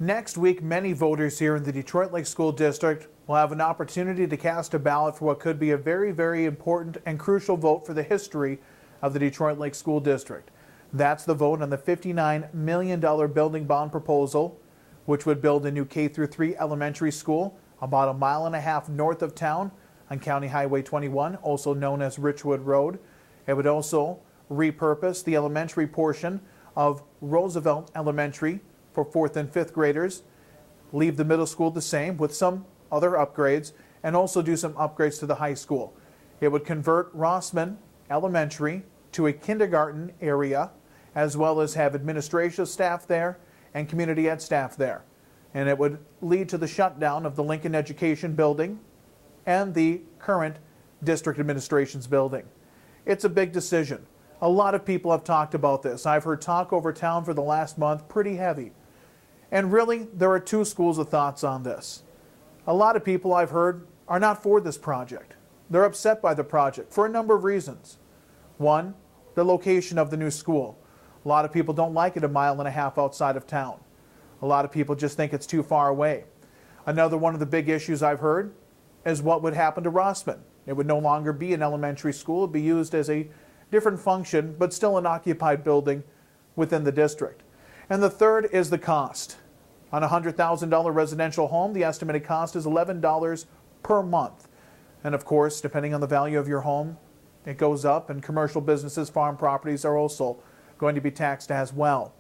Next week, many voters here in the Detroit Lake School District will have an opportunity to cast a ballot for what could be a very, very important and crucial vote for the history of the Detroit Lake School District. That's the vote on the $59 million building bond proposal, which would build a new K-3 elementary school about a mile and a half north of town on County Highway 21, also known as Richwood Road. It would also repurpose the elementary portion of Roosevelt Elementary for 4th and 5th graders, leave the middle school the same with some other upgrades, and also do some upgrades to the high school. It would convert Rossman Elementary to a kindergarten area, as well as have administrative staff there and community ed staff there. And it would lead to the shutdown of the Lincoln Education Building and the current district administration's building. It's a big decision. A lot of people have talked about this. I've heard talk over town for the last month, pretty heavy. And really, there are two schools of thoughts on this. A lot of people I've heard are not for this project. They're upset by the project for a number of reasons. One, the location of the new school. A lot of people don't like it a mile and a half outside of town. A lot of people just think it's too far away. Another one of the big issues I've heard is what would happen to Rossman. It would no longer be an elementary school. It would be used as a different function, but still an occupied building within the district. And the third is the cost. On a $100,000 residential home, the estimated cost is $11 per month. And of course, depending on the value of your home, it goes up, and commercial businesses, farm properties are also going to be taxed as well.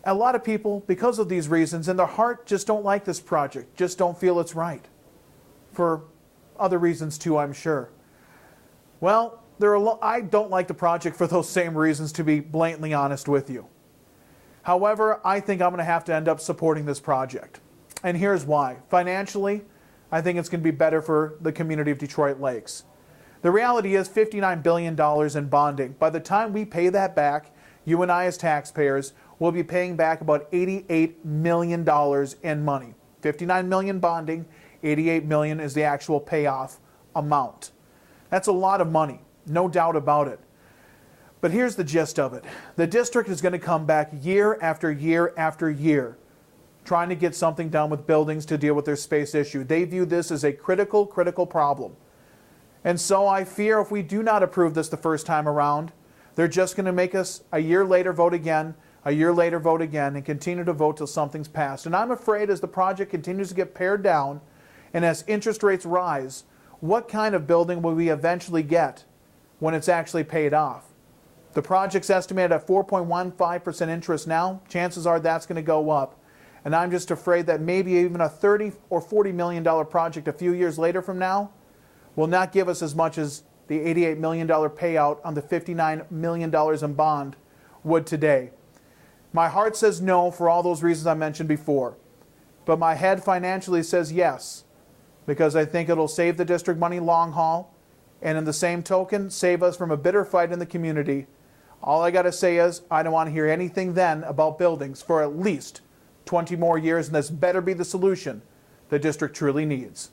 A lot of people, because of these reasons, in their heart just don't like this project, just don't feel it's right. For other reasons too, I'm sure. Well, I don't like the project for those same reasons, to be blatantly honest with you. However, I think I'm going to have to end up supporting this project. And here's why. Financially, I think it's going to be better for the community of Detroit Lakes. The reality is $59 billion in bonding. By the time we pay that back, you and I as taxpayers will be paying back about $88 million in money. $59 million bonding, $88 million is the actual payoff amount. That's a lot of money, no doubt about it. But here's the gist of it. The district is going to come back year after year after year trying to get something done with buildings to deal with their space issue. They view this as a critical problem. And so I fear if we do not approve this the first time around, they're just going to make us a year later vote again, a year later vote again, and continue to vote till something's passed. And I'm afraid as the project continues to get pared down and as interest rates rise, what kind of building will we eventually get when it's actually paid off? The project's estimated at 4.15% interest now. Chances are that's going to go up. And I'm just afraid that maybe even a $30 or $40 million project a few years later from now will not give us as much as the $88 million payout on the $59 million in bond would today. My heart says no for all those reasons I mentioned before. But my head financially says yes, because I think it'll save the district money long haul, and in the same token, save us from a bitter fight in the community. All I got to say is I don't want to hear anything then about buildings for at least 20 more years, and this better be the solution the district truly needs.